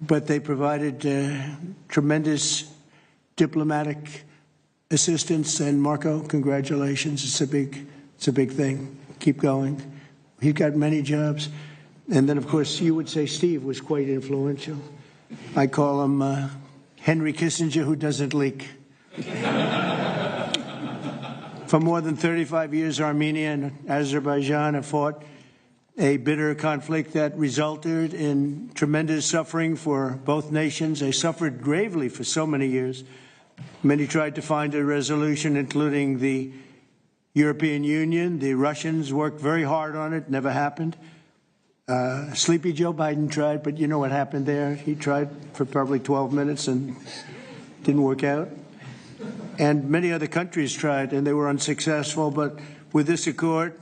but they provided tremendous diplomatic assistance. And Marco, congratulations! It's a big thing. Keep going. He got many jobs, and then of course you would say Steve was quite influential. I call him Henry Kissinger, who doesn't leak. For more than 35 years, Armenia and Azerbaijan have fought a bitter conflict that resulted in tremendous suffering for both nations. They suffered gravely for so many years. Many tried to find a resolution, including the European Union. The Russians worked very hard on it. Never happened. Sleepy Joe Biden tried, but you know what happened there. He tried for probably 12 minutes and didn't work out. And many other countries tried, and they were unsuccessful. But with this accord,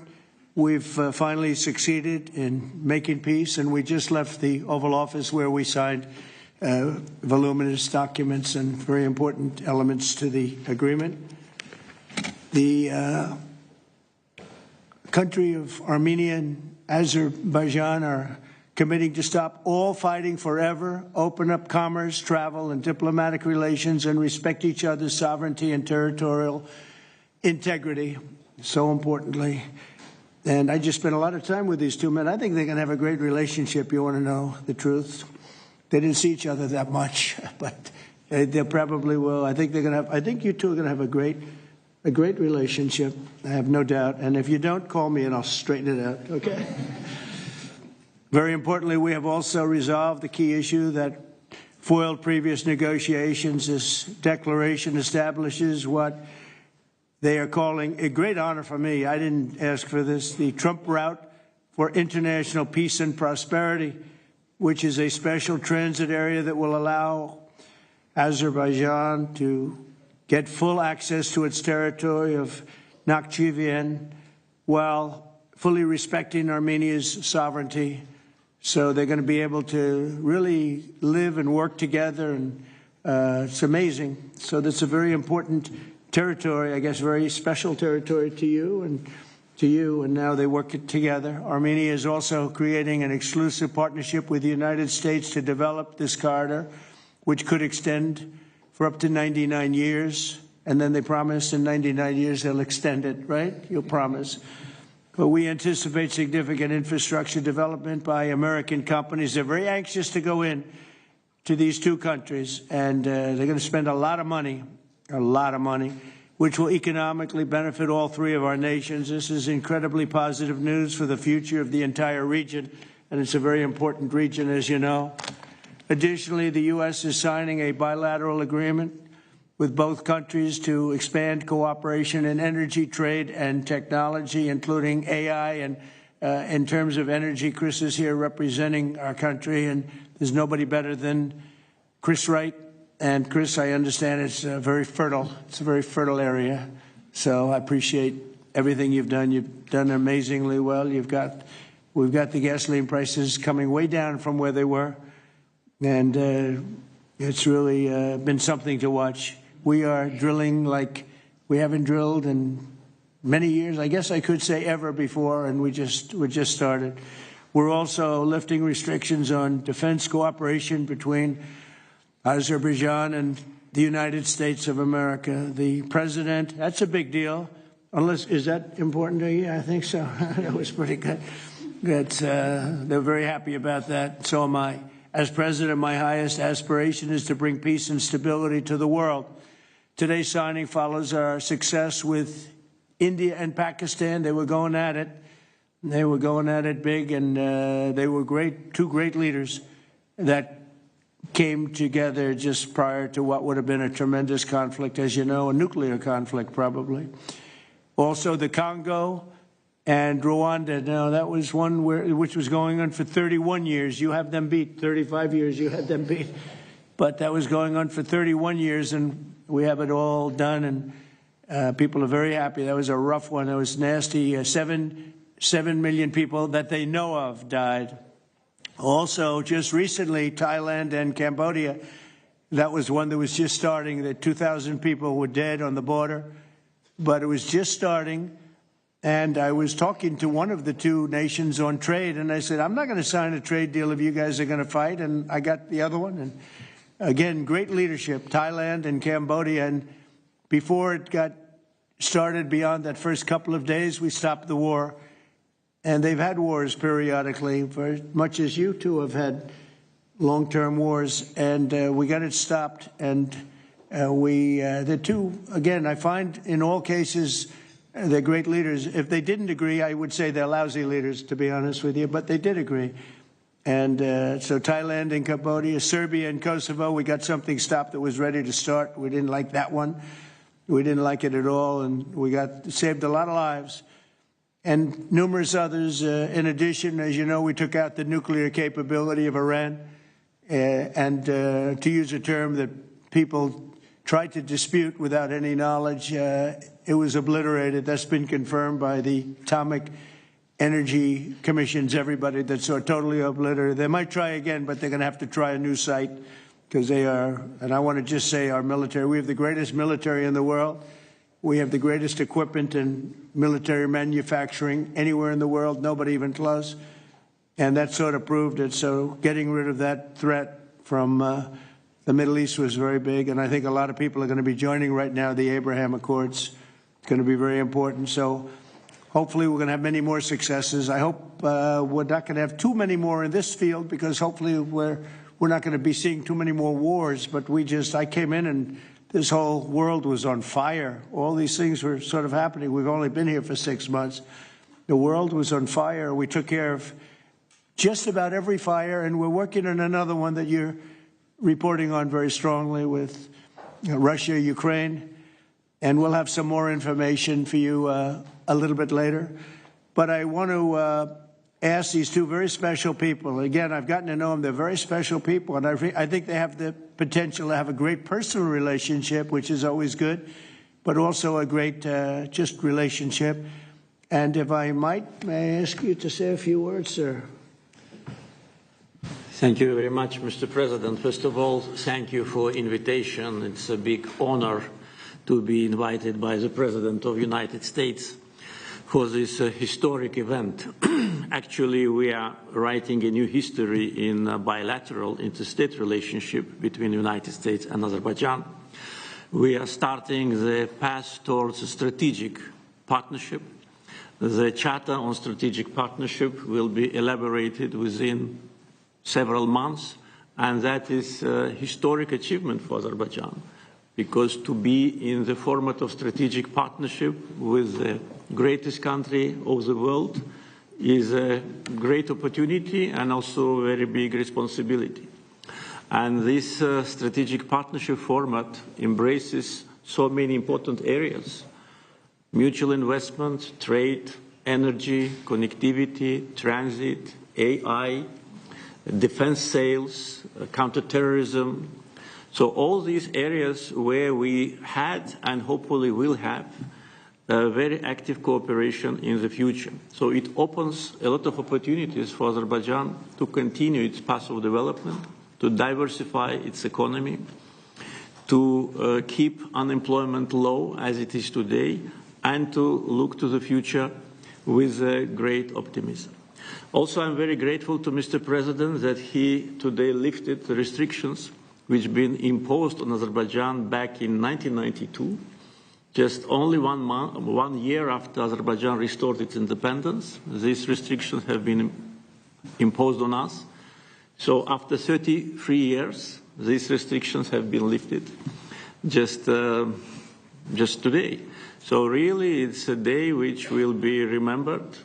we've finally succeeded in making peace, and we just left the Oval Office where we signed voluminous documents and very important elements to the agreement. The country of Armenia and Azerbaijan are committing to stop all fighting forever, open up commerce, travel, and diplomatic relations, and respect each other's sovereignty and territorial integrity, so importantly. And I just spent a lot of time with these two men. I think they're going to have a great relationship. You want to know the truth? They didn't see each other that much, but they probably will. I think they're going to have. I think you two are going to have a great relationship. I have no doubt. And if you don't, call me and I'll straighten it out. Okay. Very importantly, we have also resolved the key issue that foiled previous negotiations. This declaration establishes what they are calling a great honor for me. I didn't ask for this. The Trump route for international peace and prosperity, which is a special transit area that will allow Azerbaijan to get full access to its territory of Nakhchivan while fully respecting Armenia's sovereignty. So they're going to be able to really live and work together, and it's amazing. So that's a very important territory, I guess, very special territory to you, and now they work together. Armenia is also creating an exclusive partnership with the United States to develop this corridor, which could extend for up to 99 years. And then they promise in 99 years they'll extend it, right? You'll promise. But we anticipate significant infrastructure development by American companies. They're very anxious to go in to these two countries, and they're going to spend a lot of money, which will economically benefit all three of our nations. This is incredibly positive news for the future of the entire region, and it's a very important region, as you know. Additionally, the U.S. is signing a bilateral agreement with both countries to expand cooperation in energy, trade, and technology, including AI. And in terms of energy, Chris is here representing our country, and there's nobody better than Chris Wright. And Chris, I understand it's very fertile. It's a very fertile area. So I appreciate everything you've done. You've done amazingly well. We've got the gasoline prices coming way down from where they were, and it's really been something to watch. We are drilling like we haven't drilled in many years. I guess I could say ever before, and we just started. We're also lifting restrictions on defense cooperation between Azerbaijan and the United States of America. The president, that's a big deal. Is that important to you? I think so. That was pretty good. They're very happy about that. So am I. As president, my highest aspiration is to bring peace and stability to the world. Today's signing follows our success with India and Pakistan. They were going at it. They were going at it big, and they were great, two great leaders that came together just prior to what would have been a tremendous conflict, as you know, a nuclear conflict probably. Also the Congo and Rwanda. Now, that was one which was going on for 31 years. You have them beat. 35 years you had them beat. But that was going on for 31 years, and we have it all done, and people are very happy. That was a rough one. That was nasty. 7 million people that they know of died. Also, just recently, Thailand and Cambodia, that was one that was just starting. That 2,000 people were dead on the border, but it was just starting. And I was talking to one of the two nations on trade, and I said, I'm not going to sign a trade deal if you guys are going to fight. And I got the other one. And again, great leadership, Thailand and Cambodia. And before it got started, beyond that first couple of days, we stopped the war. And they've had wars periodically, for as much as you two have had long-term wars. And we got it stopped. And the two, again, I find in all cases, they're great leaders. If they didn't agree, I would say they're lousy leaders, to be honest with you, but they did agree. And so Thailand and Cambodia, Serbia and Kosovo, we got something stopped that was ready to start. We didn't like that one. We didn't like it at all, and we saved a lot of lives. And numerous others. In addition, as you know, we took out the nuclear capability of Iran. And to use a term that people tried to dispute without any knowledge, it was obliterated. That's been confirmed by the Atomic Energy Commissions, everybody, that's totally obliterated. They might try again, but they're going to have to try a new site because they are, and I want to just say our military, we have the greatest military in the world. We have the greatest equipment and military manufacturing anywhere in the world, nobody even close. And that sort of proved it. So getting rid of that threat from the Middle East was very big. And I think a lot of people are going to be joining right now the Abraham Accords. It's going to be very important. So hopefully we're going to have many more successes. I hope we're not going to have too many more in this field, because hopefully we're not going to be seeing too many more wars. But I came in and this whole world was on fire. All these things were sort of happening. We've only been here for 6 months. The world was on fire. We took care of just about every fire, and we're working on another one that you're reporting on very strongly with Russia, Ukraine. And we'll have some more information for you a little bit later. But I want to ask these two very special people. Again, I've gotten to know them. They're very special people, and I think they have the potential to have a great personal relationship, which is always good, but also a great just relationship. And if I might, may I ask you to say a few words, sir? Thank you very much, Mr. President. First of all, thank you for invitation. It's a big honor to be invited by the President of the United States for this historic event. Actually, we are writing a new history in a bilateral interstate relationship between the United States and Azerbaijan. We are starting the path towards a strategic partnership. The Charter on Strategic Partnership will be elaborated within several months, and that is a historic achievement for Azerbaijan, because to be in the format of strategic partnership with the greatest country of the world is a great opportunity and also a very big responsibility. And this strategic partnership format embraces so many important areas: mutual investment, trade, energy, connectivity, transit, AI, defense sales, counterterrorism. So all these areas where we had and hopefully will have very active cooperation in the future. So it opens a lot of opportunities for Azerbaijan to continue its path of development, to diversify its economy, to keep unemployment low as it is today, and to look to the future with great optimism. Also, I'm very grateful to Mr. President that he today lifted the restrictions which have been imposed on Azerbaijan back in 1992, just only 1 year after Azerbaijan restored its independence. These restrictions have been imposed on us. So after 33 years, these restrictions have been lifted just today. So really, it's a day which will be remembered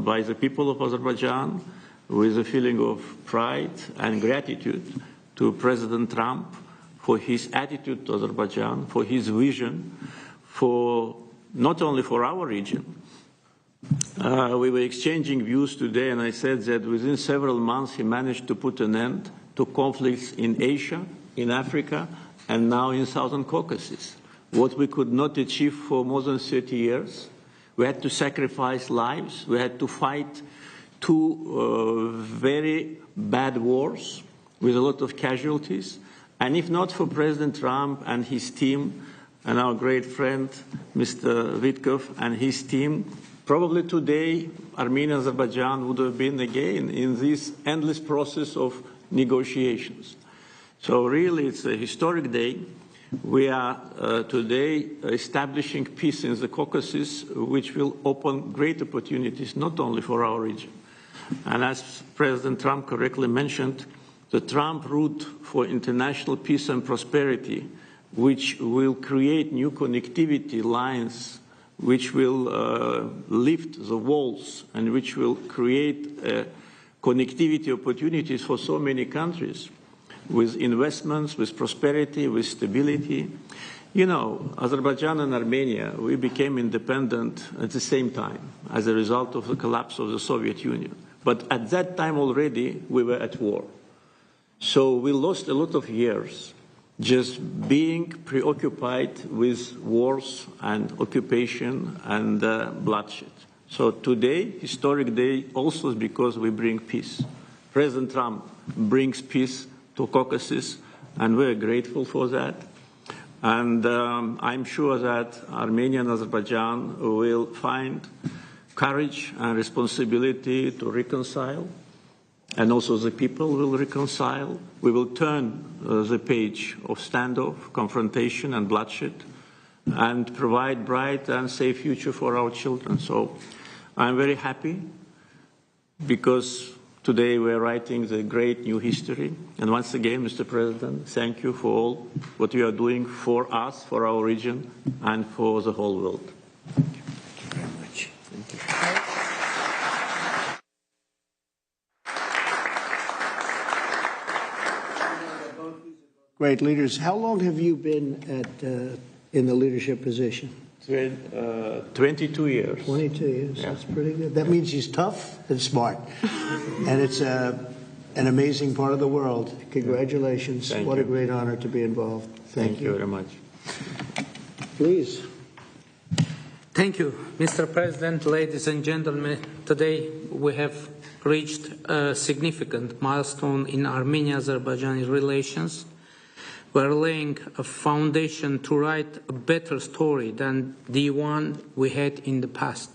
by the people of Azerbaijan with a feeling of pride and gratitude to President Trump for his attitude to Azerbaijan, for his vision, for not only for our region. We were exchanging views today, and I said that within several months he managed to put an end to conflicts in Asia, in Africa, and now in Southern Caucasus. What we could not achieve for more than 30 years. We had to sacrifice lives. We had to fight two very bad wars with a lot of casualties. And if not for President Trump and his team, and our great friend, Mr. Witkoff and his team, probably today Armenia and Azerbaijan would have been again in this endless process of negotiations. So really it's a historic day. We are today establishing peace in the Caucasus, which will open great opportunities not only for our region. And as President Trump correctly mentioned, the Trump route for international peace and prosperity, which will create new connectivity lines, which will lift the walls and which will create connectivity opportunities for so many countries, with investments, with prosperity, with stability. You know, Azerbaijan and Armenia, we became independent at the same time as a result of the collapse of the Soviet Union. But at that time already, we were at war. So we lost a lot of years just being preoccupied with wars and occupation and bloodshed. So today, historic day, also is because we bring peace. President Trump brings peace to Caucasus, and we're grateful for that. And I'm sure that Armenia and Azerbaijan will find courage and responsibility to reconcile, and also the people will reconcile. We will turn the page of standoff, confrontation, and bloodshed, and provide bright and safe future for our children. So I'm very happy because today we're writing the great new history. And once again, Mr. President, thank you for all what you are doing for us, for our region, and for the whole world. Thank you very much. Thank you. Great leaders. How long have you been in the leadership position? 22 years. 22 years. Yeah. That's pretty good. That means he's tough and smart. And it's an amazing part of the world. Congratulations. Thank what you. a great honor to be involved. Thank you very much. Please. Thank you, Mr. President, ladies and gentlemen. Today we have reached a significant milestone in Armenia-Azerbaijani relations. We're laying a foundation to write a better story than the one we had in the past.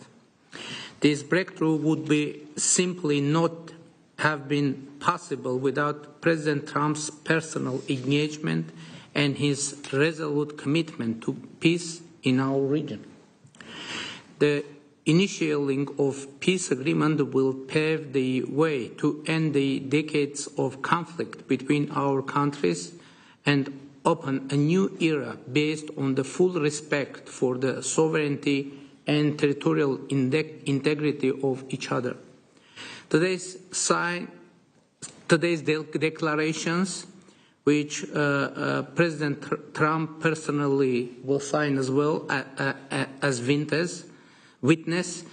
This breakthrough would be simply not have been possible without President Trump's personal engagement and his resolute commitment to peace in our region. The initiating of peace agreement will pave the way to end the decades of conflict between our countries and open a new era based on the full respect for the sovereignty and territorial integrity of each other. Today's declarations, which President Trump personally will sign as well as witness,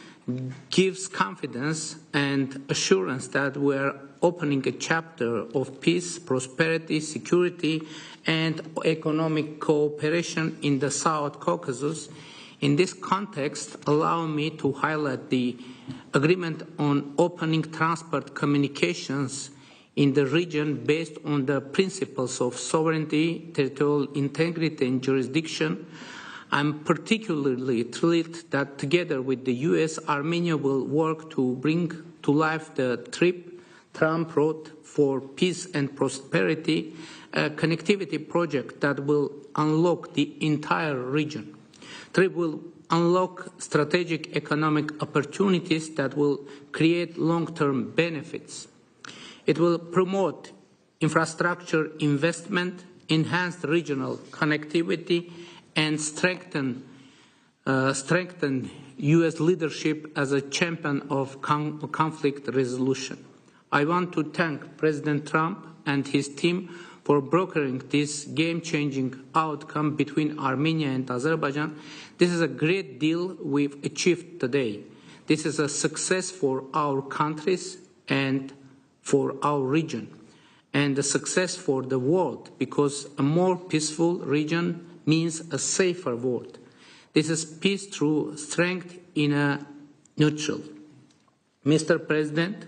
gives confidence and assurance that we are opening a chapter of peace, prosperity, security, and economic cooperation in the South Caucasus. In this context, allow me to highlight the agreement on opening transport communications in the region based on the principles of sovereignty, territorial integrity, and jurisdiction. I'm particularly thrilled that together with the US, Armenia will work to bring to life the TRIP, Trump Road for Peace and Prosperity, a connectivity project that will unlock the entire region. TRIP will unlock strategic economic opportunities that will create long-term benefits. It will promote infrastructure investment, enhance regional connectivity, and strengthen U.S. leadership as a champion of conflict resolution. I want to thank President Trump and his team for brokering this game-changing outcome between Armenia and Azerbaijan. This is a great deal we've achieved today. This is a success for our countries and for our region, and a success for the world, because a more peaceful region means a safer world. This is peace through strength in a neutral. Mr. President,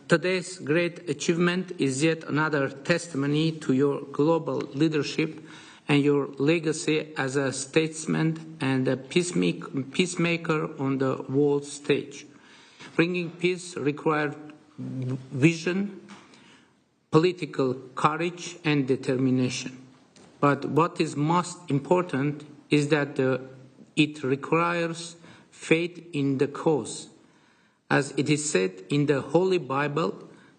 today's great achievement is yet another testimony to your global leadership and your legacy as a statesman and a peacemaker on the world stage. Bringing peace required vision, political courage, and determination. But what is most important is that it requires faith in the cause. As it is said in the Holy Bible,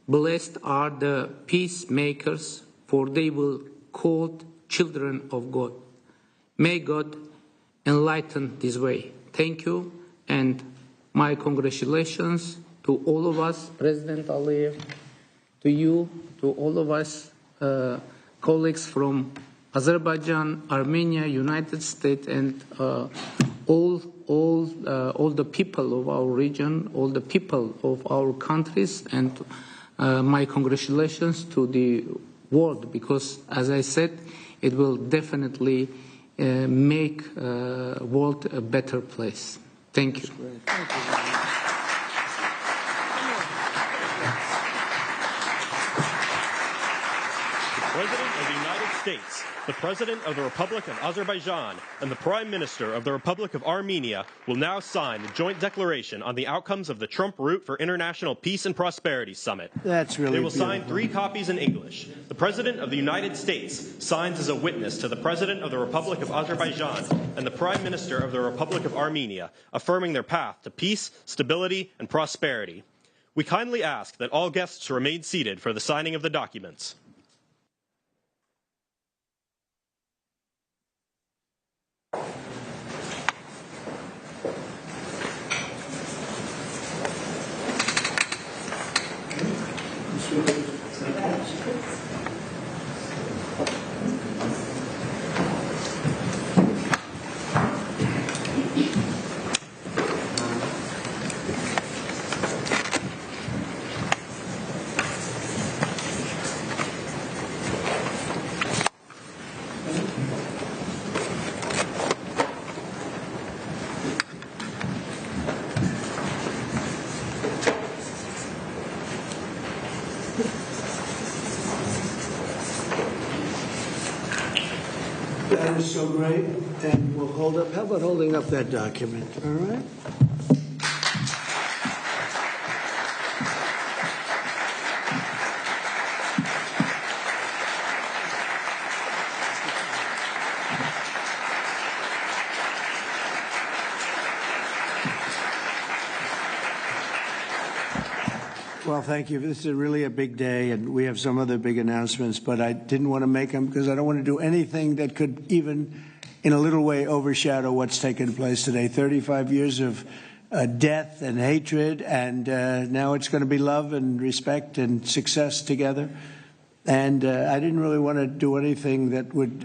blessed are the peacemakers, for they will be called children of God. May God enlighten this way. Thank you, and my congratulations to all of us, President Aliyev, to you, to all of us, colleagues from Azerbaijan, Armenia, United States, and all the people of our region, all the people of our countries, and my congratulations to the world, because, as I said, it will definitely make the world a better place. Thank you. President of the United States, the President of the Republic of Azerbaijan, and the Prime Minister of the Republic of Armenia will now sign the joint declaration on the outcomes of the Trump Route for International Peace and Prosperity Summit. That's really They will beautiful. sign 3 copies in English. The President of the United States signs as a witness to the President of the Republic of Azerbaijan and the Prime Minister of the Republic of Armenia, affirming their path to peace, stability, and prosperity. We kindly ask that all guests remain seated for the signing of the documents. That is so great, and we'll hold up. How about holding up that document? All right. Well, thank you. This is really a big day, and we have some other big announcements, but I didn't want to make them because I don't want to do anything that could even in a little way overshadow what's taken place today. 35 years of death and hatred, and now it's going to be love and respect and success together. And I didn't really want to do anything that would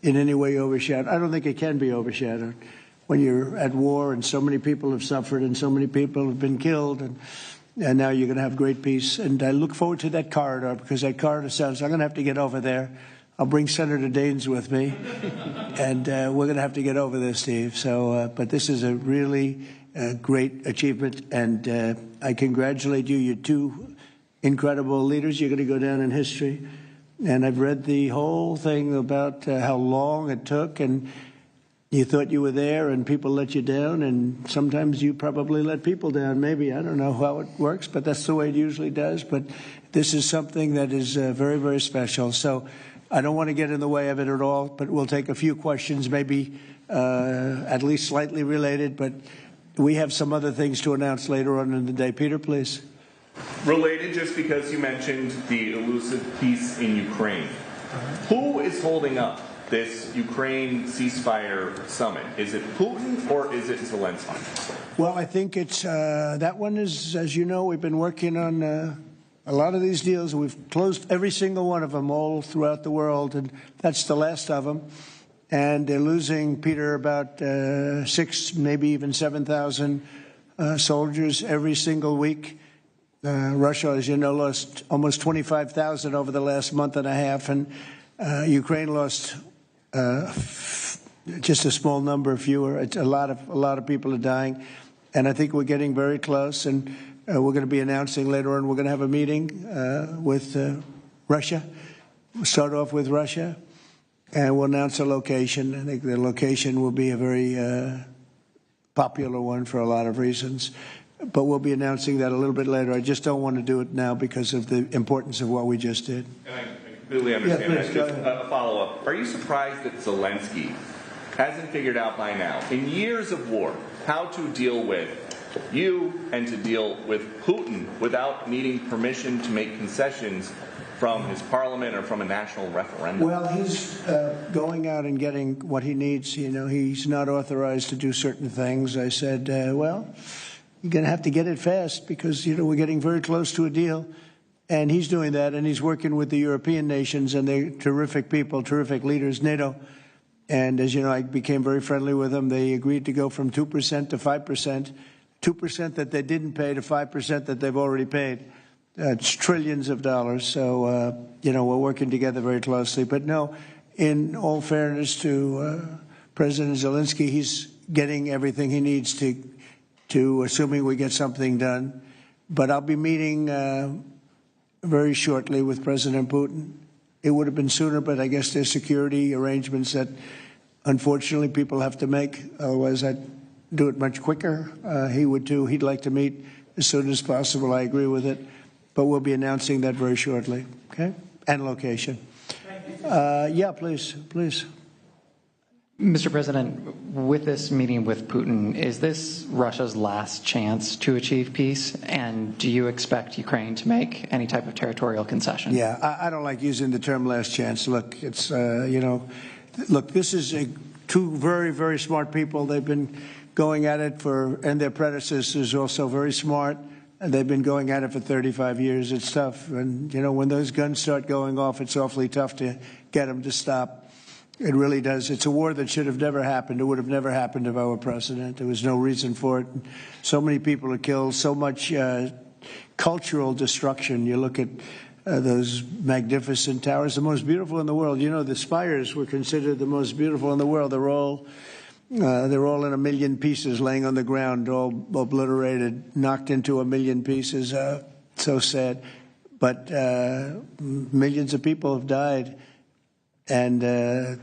in any way overshadow. I don't think it can be overshadowed when you're at war and so many people have suffered and so many people have been killed, and now you're going to have great peace. And I look forward to that corridor, because that corridor sounds, I'm going to have to get over there. I'll bring Senator Daines with me, and we're going to have to get over there, Steve. So, but this is a really great achievement, and I congratulate you. You're 2 incredible leaders. You're going to go down in history. And I've read the whole thing about how long it took, and you thought you were there and people let you down, and sometimes you probably let people down. Maybe, I don't know how it works, but that's the way it usually does. But this is something that is very, very special. So I don't want to get in the way of it at all, but we'll take a few questions, maybe at least slightly related, but we have some other things to announce later on in the day. Peter, please. Related, just because you mentioned the elusive peace in Ukraine. Who is holding up this Ukraine ceasefire summit? Is it Putin or is it Zelensky? Well, I think it's that one is, as you know, we've been working on a lot of these deals. We've closed every single one of them all throughout the world, and that's the last of them. And they're losing, Peter, about 6, maybe even 7,000 soldiers every single week. Russia, as you know, lost almost 25,000 over the last month and a half, and Ukraine lost just a small number, fewer. It's a lot of people are dying, and I think we're getting very close. And we're going to be announcing later on. We're going to have a meeting with Russia. We'll start off with Russia, And we'll announce a location. I think the location will be a very popular one for a lot of reasons. But we'll be announcing that a little bit later. I just don't want to do it now because of the importance of what we just did. And I completely understand that. Just a follow-up. Are you surprised that Zelensky hasn't figured out by now, in years of war, how to deal with you and to deal with Putin without needing permission to make concessions from his parliament or from a national referendum? Well, he's going out and getting what he needs. You know, he's not authorized to do certain things. I said, well, you're going to have to get it fast because, you know, we're getting very close to a deal. And he's doing that, and he's working with the European nations, and they're terrific people, terrific leaders, NATO. And as you know, I became very friendly with them. They agreed to go from 2% to 5%, 2% that they didn't pay to 5% that they've already paid. It's trillions of dollars. So, you know, we're working together very closely. But no, in all fairness to President Zelensky, he's getting everything he needs to assuming we get something done. But I'll be meeting very shortly with President Putin. It would have been sooner, but I guess there's security arrangements that, unfortunately, people have to make. Otherwise, I'd do it much quicker. He would, too. He'd like to meet as soon as possible. I agree with it. But we'll be announcing that very shortly, okay? And location. Yeah, please. Mr. President, with this meeting with Putin, is this Russia's last chance to achieve peace? And do you expect Ukraine to make any type of territorial concession? Yeah, I don't like using the term last chance. Look, it's, you know, look, this is two very, very smart people. They've been going at it and their predecessors also very smart. And they've been going at it for 35 years. It's tough. And, you know, when those guns start going off, it's awfully tough to get them to stop. It really does. It's a war that should have never happened. It would have never happened if I were president. There was no reason for it. So many people are killed, so much cultural destruction. You look at those magnificent towers, the most beautiful in the world. You know, the spires were considered the most beautiful in the world. They're all in a million pieces, laying on the ground, all obliterated, knocked into a million pieces. So sad. But millions of people have died, and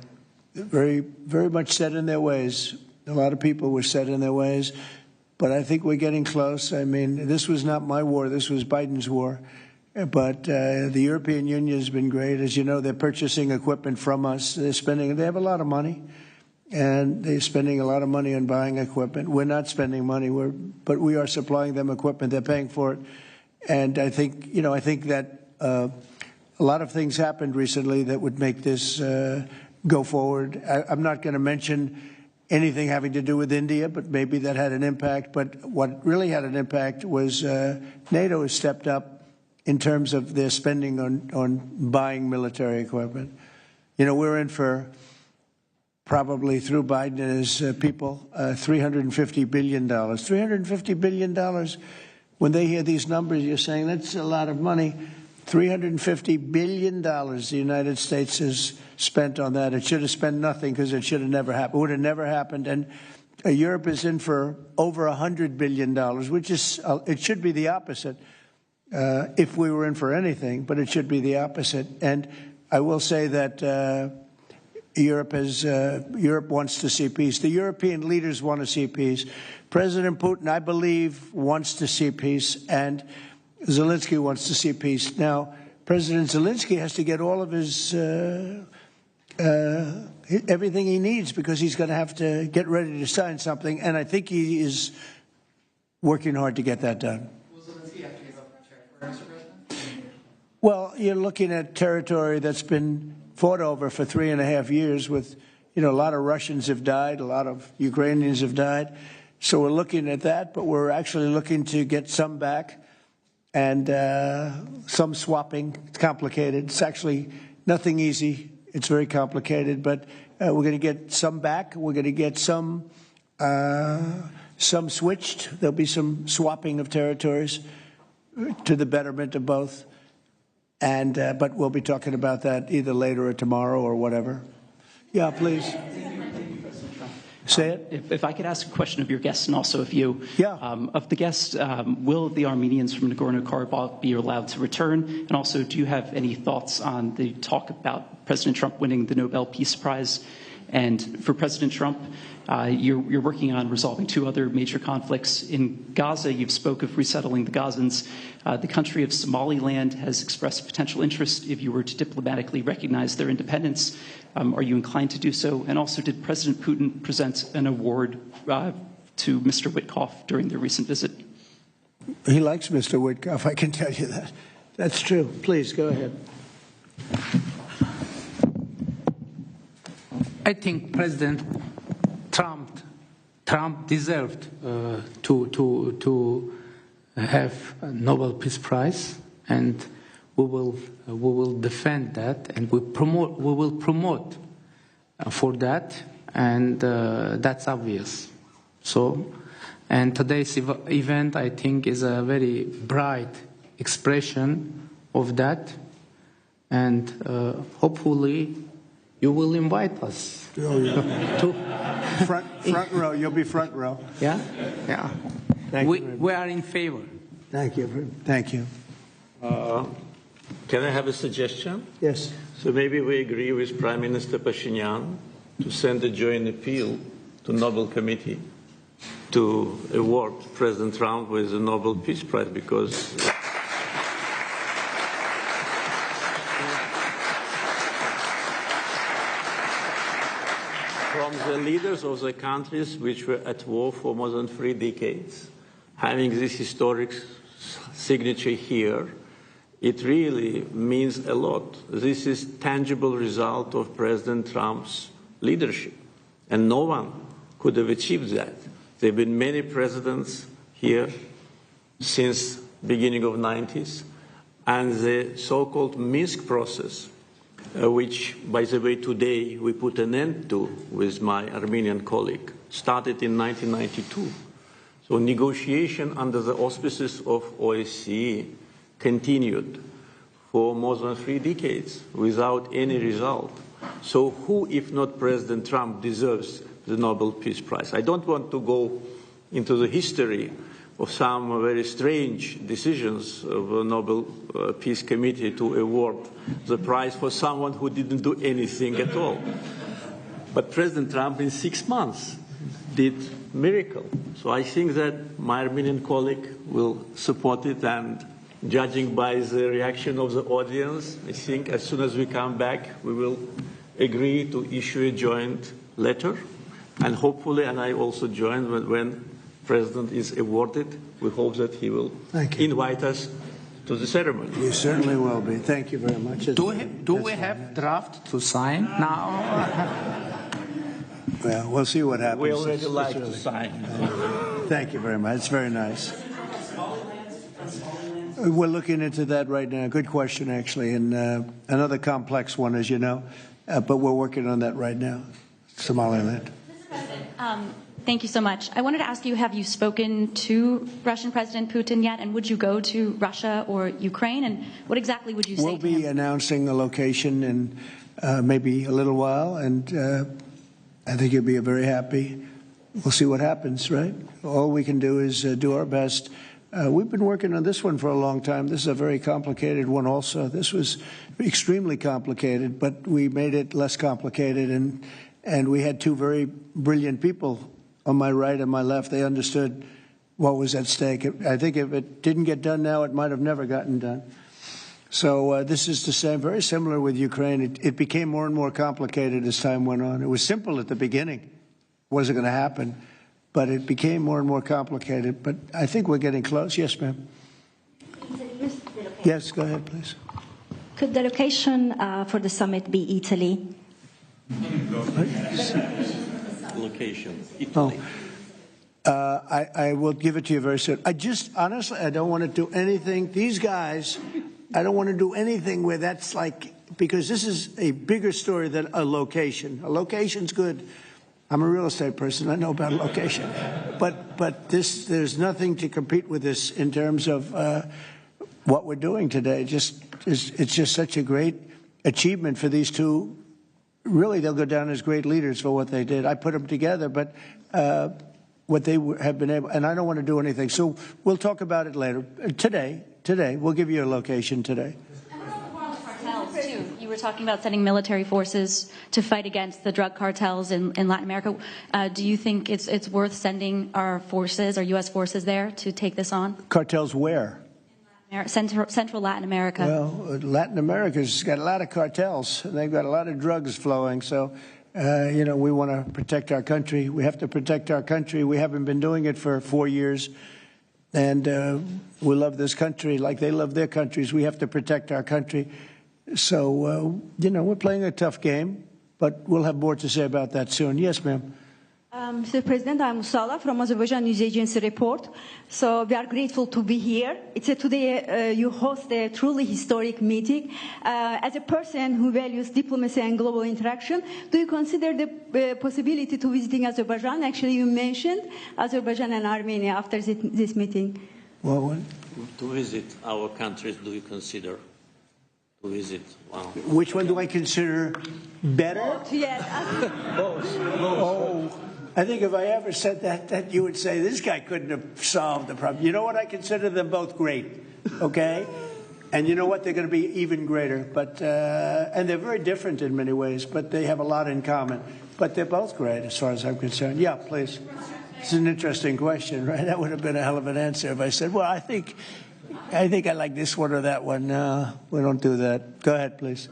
very, very much set in their ways. A lot of people were set in their ways, but I think we're getting close. I mean, this was not my war. This was Biden's war. But the European Union has been great. As you know, they're purchasing equipment from us. They have a lot of money. And they're spending a lot of money on buying equipment. We're not spending money, but we are supplying them equipment. They're paying for it. And I think, you know, that a lot of things happened recently that would make this go forward. I'm not going to mention anything having to do with India, but maybe that had an impact. But what really had an impact was NATO has stepped up in terms of their spending on buying military equipment. You know, we're in for, probably through Biden and his people, $350 billion. $350 billion. When they hear these numbers, you're saying that's a lot of money. $350 billion the United States has spent on that. It should have spent nothing because it should have never happened. It would have never happened. And Europe is in for over $100 billion, which is, it should be the opposite if we were in for anything, but it should be the opposite. And I will say that Europe wants to see peace. The European leaders want to see peace. President Putin, I believe, wants to see peace, and Zelensky wants to see peace. Now, President Zelensky has to get all of his everything he needs because he's going to have to get ready to sign something, and I think he is working hard to get that done. Will Zelensky have to give up territory, Mr. President? Well, you're looking at territory that's been fought over for 3.5 years with, you know, a lot of Russians have died, a lot of Ukrainians have died. So we're looking at that, but we're actually looking to get some back and some swapping. It's complicated. It's actually nothing easy. It's very complicated, but we're going to get some back. We're going to get some switched. There'll be some swapping of territories to the betterment of both. And but we'll be talking about that either later or tomorrow or whatever. Yeah, please. Say it. If I could ask a question of your guests and also of you. Yeah. Of the guests, will the Armenians from Nagorno-Karabakh be allowed to return? And also, do you have any thoughts on the talk about President Trump winning the Nobel Peace Prize? And for President Trump, you're working on resolving 2 other major conflicts. In Gaza, you've spoke of resettling the Gazans. The country of Somaliland has expressed potential interest if you were to diplomatically recognize their independence. Are you inclined to do so? And also, did President Putin present an award to Mr. Witkoff during their recent visit? He likes Mr. Witkoff, I can tell you that. That's true. Please, go ahead. I think President Trump deserved to have a Nobel Peace Prize, and we will defend that, and we will promote for that, and that's obvious. So, and today's event, I think, is a very bright expression of that, and hopefully you will invite us to front row. You'll be front row. yeah. Thank you. We are in favor. Thank you. Thank you. Can I have a suggestion? Yes. So maybe we agree with Prime Minister Pashinyan to send a joint appeal to Nobel Committee to award President Trump with the Nobel Peace Prize, because from the leaders of the countries which were at war for more than 3 decades, having this historic signature here, it really means a lot. This is tangible result of President Trump's leadership, and no one could have achieved that. There have been many presidents here since beginning of 90s, and the so-called Minsk process, which, by the way, today we put an end to with my Armenian colleague, started in 1992. So negotiation under the auspices of OSCE continued for more than 3 decades without any result. So who, if not President Trump, deserves the Nobel Peace Prize? I don't want to go into the history of some very strange decisions of the Nobel Peace Committee to award the prize for someone who didn't do anything at all. But President Trump, in 6 months, did miracle. So I think that my Armenian colleague will support it, and judging by the reaction of the audience, I think as soon as we come back, we will agree to issue a joint letter, and hopefully, and I also join when President is awarded, we hope that he will invite us to the ceremony. You certainly will be. Thank you very much. Do we have draft to sign now? Well, we'll see what happens. We already like to sign. Thank you very much. It's very nice. We're looking into that right now. Good question, actually, and another complex one, as you know, but we're working on that right now. Somaliland. Mr. President, thank you so much. I wanted to ask you, have you spoken to Russian President Putin yet, and would you go to Russia or Ukraine, and what exactly would you say to him? We'll be announcing a location in maybe a little while, and I think you'll be very happy. We'll see what happens, right? All we can do is do our best. We've been working on this one for a long time. This is a very complicated one also. This was extremely complicated, but we made it less complicated, and we had 2 very brilliant people on my right and my left. They understood what was at stake. I think if it didn't get done now, it might have never gotten done. So this is the same, very similar with Ukraine. It became more and more complicated as time went on. It was simple at the beginning. It wasn't going to happen, but it became more and more complicated. But I think we're getting close. Yes, ma'am. Yes, go ahead, please. Could the location for the summit be Italy? Location, Italy. I will give it to you very soon. Honestly, I don't want to do anything. These guys, I don't want to do anything where that's like, because this is a bigger story than a location. A location's good. I'm a real estate person. I know about a location. But there's nothing to compete with this in terms of what we're doing today. It's just such a great achievement for these 2 really they'll go down as great leaders for what they did. I put them together, but what they have been able, and I don't want to do anything. So we'll talk about it later. Today, we'll give you a location today. You were talking about sending military forces to fight against the drug cartels in Latin America. Do you think it's worth sending our forces, our U.S. forces there to take this on? Cartels where? Central Latin America. Well, Latin America's got a lot of cartels. They've got a lot of drugs flowing. So, we want to protect our country. We have to protect our country. We haven't been doing it for 4 years. And we love this country like they love their countries. We have to protect our country. So, we're playing a tough game, but we'll have more to say about that soon. Yes, ma'am. Mr. President, I'm Musala from Azerbaijan News Agency Report. So we are grateful to be here. Today you host a truly historic meeting. As a person who values diplomacy and global interaction, do you consider the possibility to visiting Azerbaijan? Actually, you mentioned Azerbaijan and Armenia after this meeting. Well, to visit our countries, do you consider? To visit? Wow. Which one do I consider better? Yes. Oh, I think if I ever said that you would say, this guy couldn't have solved the problem. You know what? I consider them both great, okay? And you know what? They're going to be even greater. But and they're very different in many ways, but they have a lot in common. But they're both great as far as I'm concerned. Yeah, please. It's an interesting question, right? That would have been a hell of an answer if I said, well, I think I like this one or that one. No, we don't do that. Go ahead, please.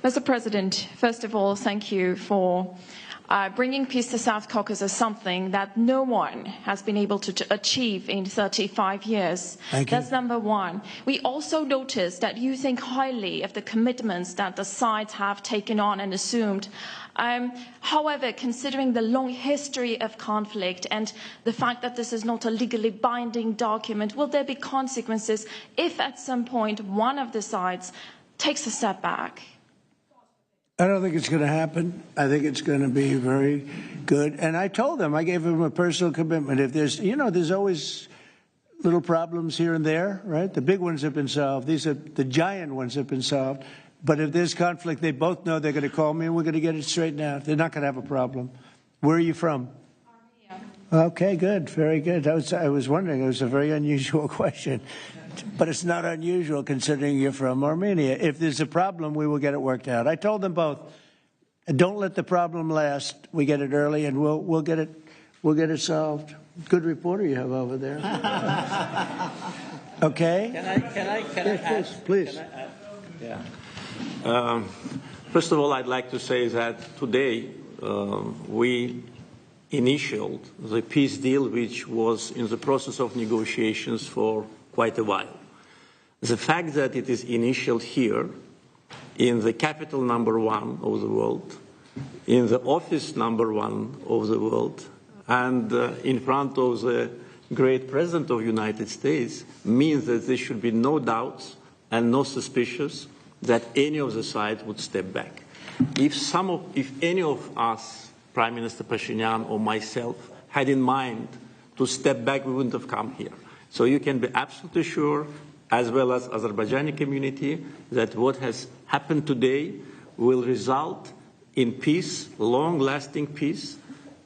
Mr. President, first of all, thank you for bringing peace to South Caucasus, something that no one has been able to achieve in 35 years. Thank you. That's number one. We also noticed that you think highly of the commitments that the sides have taken on and assumed. However, considering the long history of conflict and the fact that this is not a legally binding document, will there be consequences if at some point one of the sides takes a step back? I don't think it's going to happen. I think it's going to be very good. And I told them, I gave them a personal commitment. If there's, there's always little problems here and there, right? The big ones have been solved. These are the giant ones have been solved. But if there's conflict, they both know they're going to call me and we're going to get it straightened out. They're not going to have a problem. Where are you from? Armenia. Okay, good. Very good. I was wondering. It was a very unusual question. But it's not unusual considering you're from Armenia. If there's a problem, we will get it worked out. I told them both, don't let the problem last. We get it early, and we'll get it solved. Good reporter you have over there. Okay. Can I yes, please. Yeah. First of all, I'd like to say that today we initialed the peace deal, which was in the process of negotiations for quite a while. The fact that it is initialed here, in the capital #1 of the world, in the office #1 of the world, and in front of the great President of the United States, means that there should be no doubts and no suspicions that any of the sides would step back. If any of us, Prime Minister Pashinyan or myself, had in mind to step back, we wouldn't have come here. So you can be absolutely sure, as well as Azerbaijani community, that what has happened today will result in peace, long-lasting peace,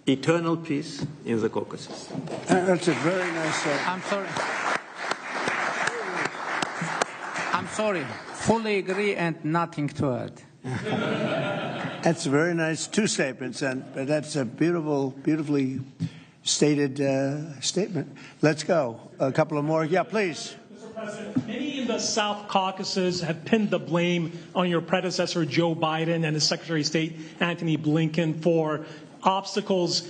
eternal peace in the Caucasus. That's a very nice... I'm sorry. Fully agree and nothing to add. That's very nice. Two statements, but that's a beautifully stated statement. Let's go. A couple of more. Yeah, please. Mr. President, many in the South Caucasus have pinned the blame on your predecessor, Joe Biden, and his Secretary of State, Antony Blinken, for obstacles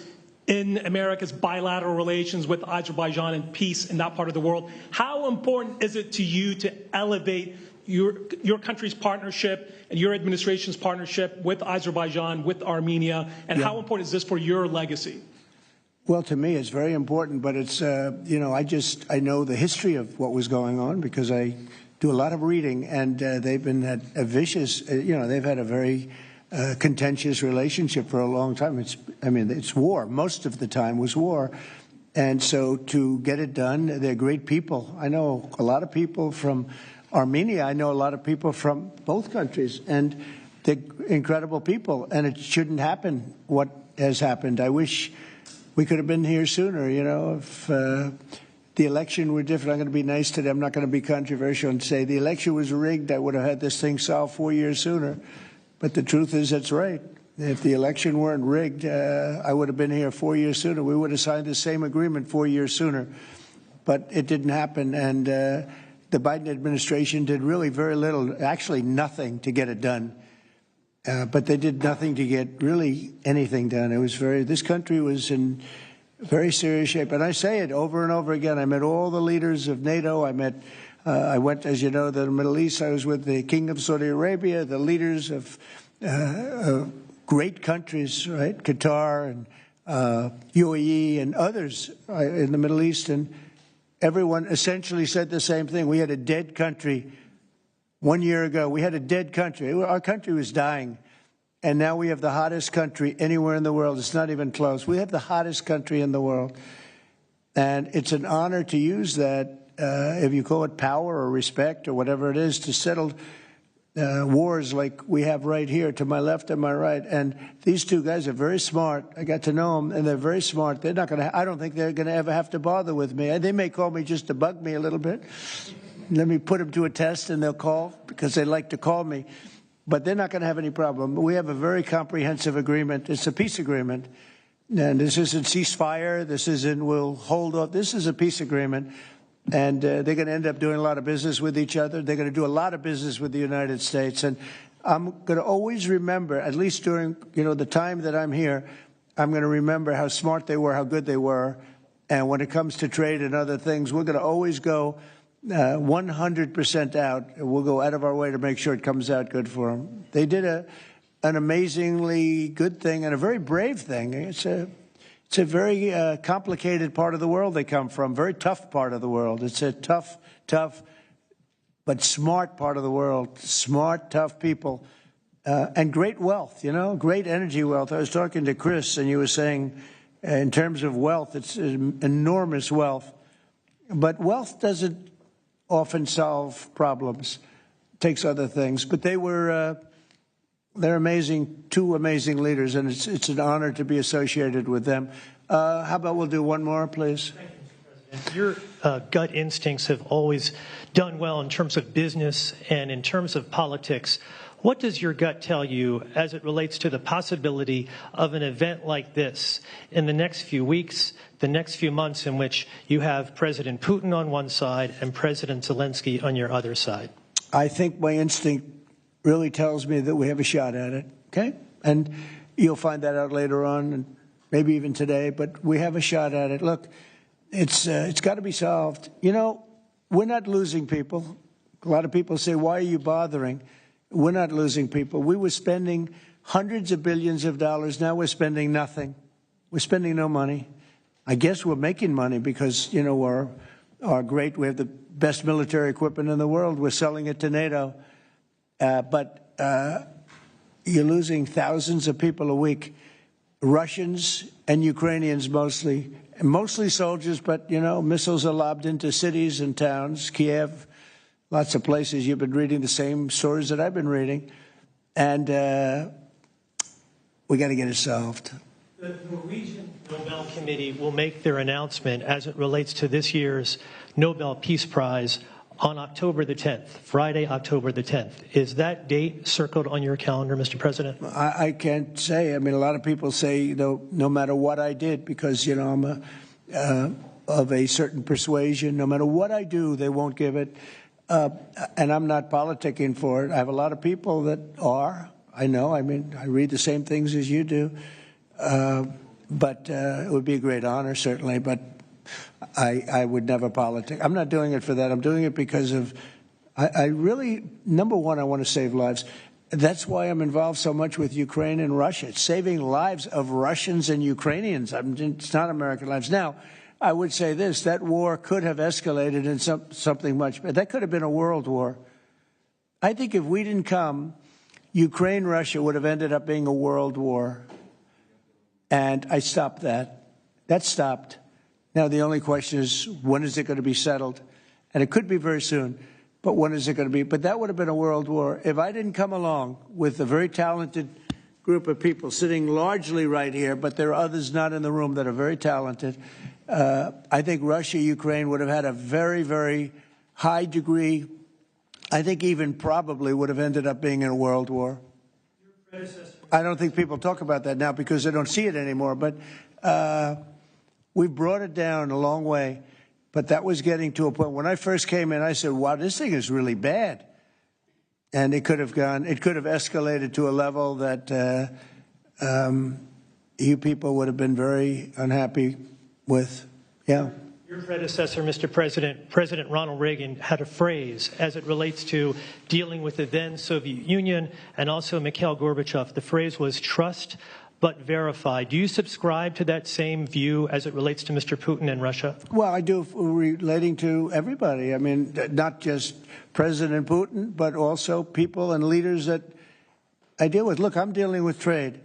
in America's bilateral relations with Azerbaijan and peace in that part of the world. How important is it to you to elevate your country's partnership and your administration's partnership with Azerbaijan, with Armenia, and how important is this for your legacy? Well, to me, it's very important, but it's, I know the history of what was going on because I do a lot of reading, and they've been at a vicious, they've had a very contentious relationship for a long time. It's war. Most of the time was war. And so to get it done, they're great people. I know a lot of people from Armenia. I know a lot of people from both countries. And they're incredible people, and it shouldn't happen what has happened. I wish we could have been here sooner, you know, if the election were different. I'm going to be nice today. I'm not going to be controversial and say the election was rigged. I would have had this thing solved 4 years sooner. But the truth is that's right. If the election weren't rigged, I would have been here 4 years sooner. We would have signed the same agreement 4 years sooner. But it didn't happen, and the Biden administration did really very little, actually nothing, to get it done. But they did nothing to get really anything done. It was this country was in very serious shape. And I say it over and over again. I met all the leaders of NATO. I went, as you know, to the Middle East. I was with the King of Saudi Arabia, the leaders of great countries, right? Qatar and UAE and others in the Middle East. And everyone essentially said the same thing. We had a dead country 1 year ago. We had a dead country. Our country was dying. And now we have the hottest country anywhere in the world. It's not even close. We have the hottest country in the world. And it's an honor to use that, if you call it power or respect or whatever it is, to settle wars like we have right here to my left and my right. And these two guys are very smart. I got to know them, and they're very smart. They're not going to, I don't think they're going to ever have to bother with me. They may call me just to bug me a little bit. Let me put them to a test, and they'll call because they like to call me. But they're not going to have any problem. We have a very comprehensive agreement. It's a peace agreement. And this isn't ceasefire. This isn't we'll hold off. This is a peace agreement. And they're going to end up doing a lot of business with each other. They're going to do a lot of business with the United States. And I'm going to always remember, at least during the time that I'm here, I'm going to remember how smart they were, how good they were. And when it comes to trade and other things, we're going to always go 100% out. We'll go out of our way to make sure it comes out good for them. They did an amazingly good thing and a very brave thing. It's a very complicated part of the world they come from, very tough part of the world. It's a tough, but smart part of the world. Smart, tough people, and great wealth, great energy wealth. I was talking to Chris, and you were saying in terms of wealth, it's enormous wealth. But wealth doesn't often solve problems. It takes other things. But they're amazing, two amazing leaders, and it's an honor to be associated with them. How about we'll do one more, please? Thank you, Mr. President. Your gut instincts have always done well in terms of business and in terms of politics. What does your gut tell you as it relates to the possibility of an event like this in the next few weeks, the next few months, in which you have President Putin on one side and President Zelensky on your other side? I think my instinct really tells me that we have a shot at it, okay? And you'll find that out later on, and maybe even today, but we have a shot at it. Look, it's got to be solved. We're not losing people. A lot of people say, why are you bothering? We're not losing people. We were spending hundreds of billions of dollars. Now we're spending nothing. We're spending no money. I guess we're making money because, we're great. We have the best military equipment in the world. We're selling it to NATO. But you're losing thousands of people a week, Russians and Ukrainians mostly soldiers, but, missiles are lobbed into cities and towns, Kiev, lots of places. You've been reading the same stories that I've been reading, and we got to get it solved. The Norwegian Nobel Committee will make their announcement as it relates to this year's Nobel Peace Prize on October the 10th, Friday, October the 10th. Is that date circled on your calendar, Mr. President? I can't say. I mean, a lot of people say, no matter what I did, because, I'm of a certain persuasion, no matter what I do, they won't give it. And I'm not politicking for it. I have a lot of people that are. I know. I mean, I read the same things as you do. But it would be a great honor, certainly. But I would never politic. I'm not doing it for that. I'm doing it because of, I really, number one, I want to save lives. That's why I'm involved so much with Ukraine and Russia. It's saving lives of Russians and Ukrainians. It's not American lives. Now, I would say this, that war could have escalated in something much better. That could have been a world war. I think if we didn't come, Ukraine-Russia would have ended up being a world war. And I stopped that. That stopped. Now, the only question is, when is it going to be settled? And it could be very soon. but when is it going to be? But that would have been a world war. If I didn't come along with a very talented group of people sitting largely right here, but there are others not in the room that are very talented, I think Russia, Ukraine would have had a very, very high degree, I think even probably would have ended up being in a world war. I don't think people talk about that now because they don't see it anymore, but we brought it down a long way. But that was getting to a point. When I first came in, I said, wow, this thing is really bad. And it could have escalated to a level that you people would have been very unhappy with. Yeah. Your predecessor, Mr. President, President Ronald Reagan, had a phrase as it relates to dealing with the then Soviet Union and also Mikhail Gorbachev. The phrase was trust but verify. Do you subscribe to that same view as it relates to Mr. Putin and Russia? Well, I do, relating to everybody. I mean, not just President Putin, but also people and leaders that I deal with. Look, I'm dealing with trade.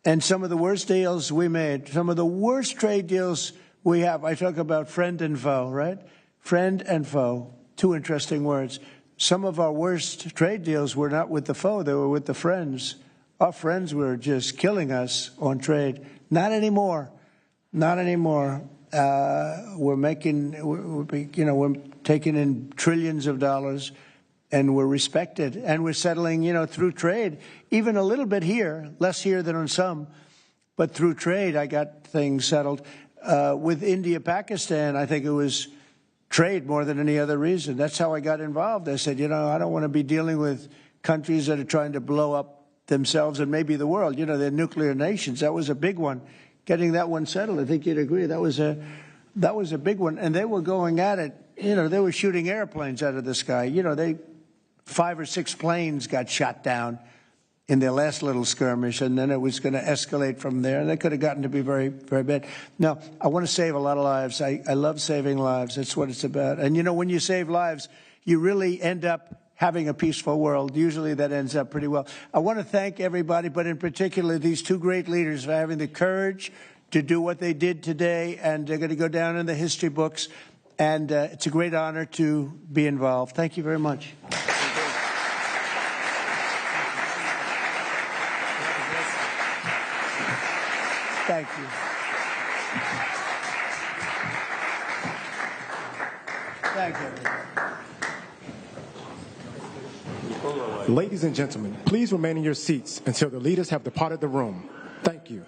And some of the worst deals we made, some of the worst trade deals we have, I talk about friend and foe, right? Friend and foe, two interesting words. Some of our worst trade deals were not with the foe, they were with the friends. Our friends were just killing us on trade. Not anymore. Not anymore. We're taking in trillions of dollars, and we're respected, and we're settling, through trade, even a little bit here, less here than on some, but through trade, I got things settled. With India, Pakistan, I think it was trade more than any other reason. That's how I got involved. I said, I don't want to be dealing with countries that are trying to blow up themselves and maybe the world. They're nuclear nations. That was a big one. Getting that one settled, I think you'd agree. That was a big one. And they were going at it. They were shooting airplanes out of the sky. 5 or 6 planes got shot down in their last little skirmish, and then it was going to escalate from there. And they could have gotten to be very, very bad. Now, I want to save a lot of lives. I love saving lives. That's what it's about. And, when you save lives, you really end up having a peaceful world. Usually that ends up pretty well. I want to thank everybody, but in particular these two great leaders for having the courage to do what they did today, and they're going to go down in the history books, and it's a great honor to be involved. Thank you very much. Thank you. Thank you, everybody. Ladies and gentlemen, please remain in your seats until the leaders have departed the room. Thank you.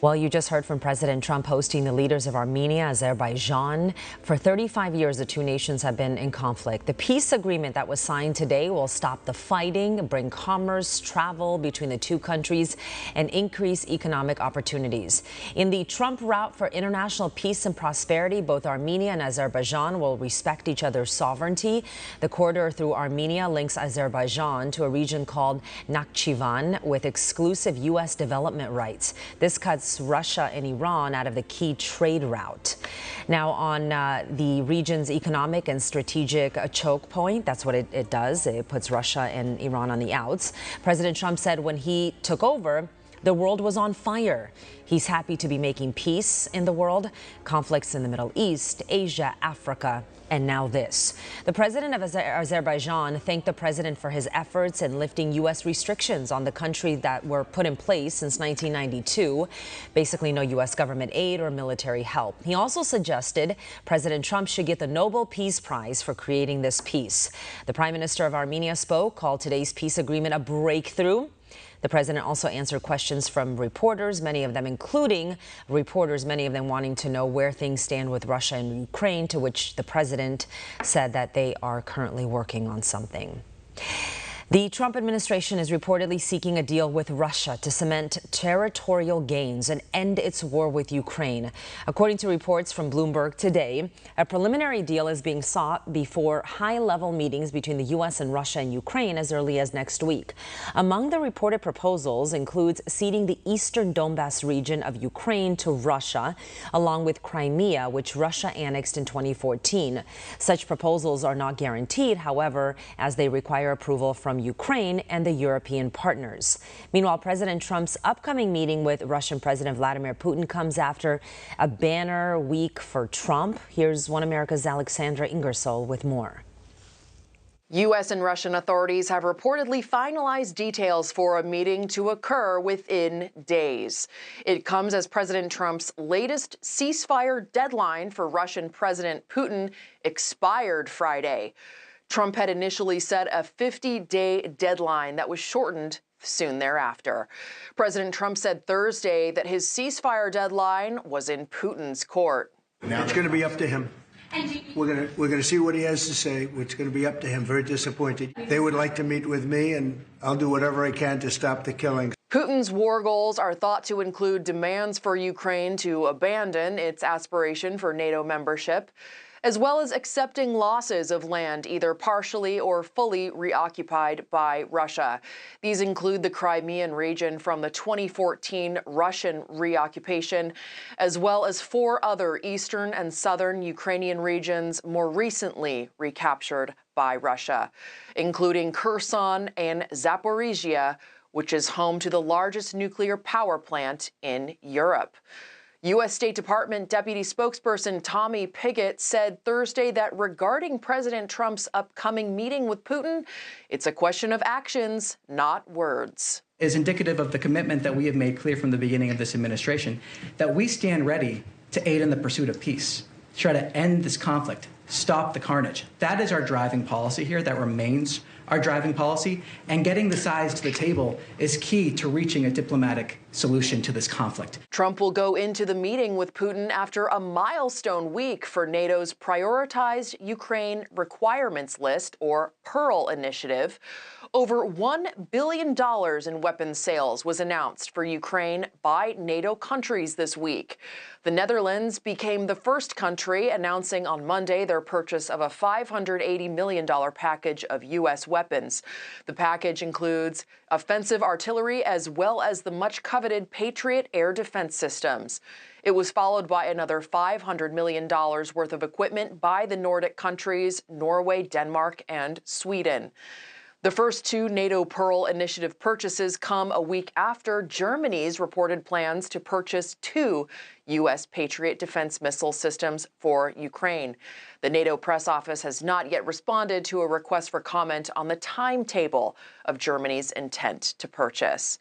Well, you just heard from President Trump hosting the leaders of Armenia, Azerbaijan. For 35 years, the two nations have been in conflict. The peace agreement that was signed today will stop the fighting, bring commerce, travel between the two countries, and increase economic opportunities. In the Trump route for international peace and prosperity, both Armenia and Azerbaijan will respect each other's sovereignty. The corridor through Armenia links Azerbaijan to a region called Nakhchivan with exclusive U.S. development rights. This cuts Russia and Iran out of the key trade route. Now, on the region's economic and strategic choke point, that's what it does. It puts Russia and Iran on the outs. President Trump said when he took over, the world was on fire. He's happy to be making peace in the world. Conflicts in the Middle East, Asia, Africa, and now this. The president of Azerbaijan thanked the president for his efforts in lifting U.S. restrictions on the country that were put in place since 1992. Basically, no U.S. government aid or military help. He also suggested President Trump should get the Nobel Peace Prize for creating this peace. The Prime Minister of Armenia spoke, called today's peace agreement a breakthrough. The president also answered questions from reporters, many of them wanting to know where things stand with Russia and Ukraine, to which the president said that they are currently working on something. The Trump administration is reportedly seeking a deal with Russia to cement territorial gains and end its war with Ukraine. According to reports from Bloomberg today, a preliminary deal is being sought before high-level meetings between the U.S. and Russia and Ukraine as early as next week. Among the reported proposals includes ceding the eastern Donbas region of Ukraine to Russia, along with Crimea, which Russia annexed in 2014. Such proposals are not guaranteed, however, as they require approval from Ukraine and the European partners. Meanwhile, President Trump's upcoming meeting with Russian President Vladimir Putin comes after a banner week for Trump. Here's One America's Alexandra Ingersoll with more. U.S. and Russian authorities have reportedly finalized details for a meeting to occur within days. It comes as President Trump's latest ceasefire deadline for Russian President Putin expired Friday. Trump had initially set a 50-day deadline that was shortened soon thereafter. President Trump said Thursday that his ceasefire deadline was in Putin's court. It's going to be up to him. We're going to see what he has to say. It's going to be up to him. Very disappointed. They would like to meet with me, and I'll do whatever I can to stop the killings. Putin's war goals are thought to include demands for Ukraine to abandon its aspiration for NATO membership, as well as accepting losses of land either partially or fully reoccupied by Russia. These include the Crimean region from the 2014 Russian reoccupation, as well as 4 other eastern and southern Ukrainian regions more recently recaptured by Russia, including Kherson and Zaporizhia, which is home to the largest nuclear power plant in Europe. U.S. State Department Deputy Spokesperson Tommy Pigott said Thursday that regarding President Trump's upcoming meeting with Putin, it's a question of actions, not words. Is indicative of the commitment that we have made clear from the beginning of this administration that we stand ready to aid in the pursuit of peace, try to end this conflict, stop the carnage. That is our driving policy here. That remains our driving policy, and getting the sides to the table is key to reaching a diplomatic solution to this conflict. Trump will go into the meeting with Putin after a milestone week for NATO's prioritized Ukraine requirements list, or Pearl initiative. Over $1 billion in weapons sales was announced for Ukraine by NATO countries this week. The Netherlands became the first country announcing on Monday their purchase of a $580 million package of U.S. weapons. The package includes offensive artillery as well as the much-coveted Patriot air defense systems. It was followed by another $500 million worth of equipment by the Nordic countries, Norway, Denmark, and Sweden. The first 2 NATO Pearl Initiative purchases come a week after Germany's reported plans to purchase 2 U.S. Patriot defense missile systems for Ukraine. The NATO press office has not yet responded to a request for comment on the timetable of Germany's intent to purchase.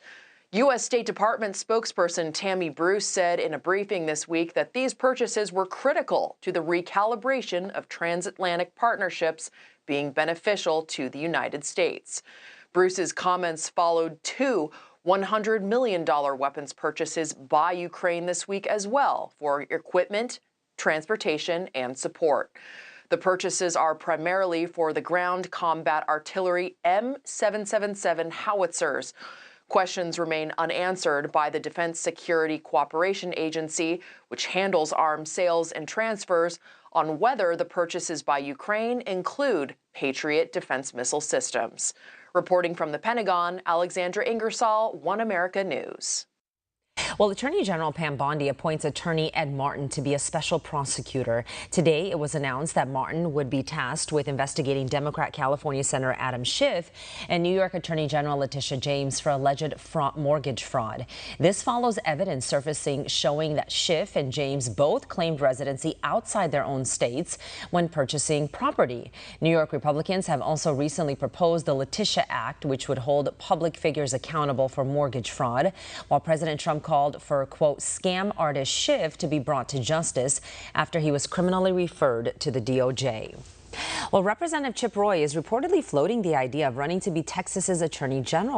U.S. State Department spokesperson Tammy Bruce said in a briefing this week that these purchases were critical to the recalibration of transatlantic partnerships being beneficial to the United States. Bruce's comments followed 2 $100 million weapons purchases by Ukraine this week as well for equipment, transportation, and support. The purchases are primarily for the ground combat artillery M777 howitzers. Questions remain unanswered by the Defense Security Cooperation Agency, which handles arms sales and transfers, on whether the purchases by Ukraine include Patriot defense missile systems. Reporting from the Pentagon, Alexandra Ingersoll, One America News. Well, Attorney General Pam Bondi appoints attorney Ed Martin to be a special prosecutor. Today, it was announced that Martin would be tasked with investigating Democrat California Senator Adam Schiff and New York Attorney General Letitia James for alleged mortgage fraud. This follows evidence surfacing showing that Schiff and James both claimed residency outside their own states when purchasing property. New York Republicans have also recently proposed the Letitia Act, which would hold public figures accountable for mortgage fraud, while President Trump called for, quote, scam artist Schiff to be brought to justice after he was criminally referred to the DOJ. Well, Representative Chip Roy is reportedly floating the idea of running to be Texas's attorney general.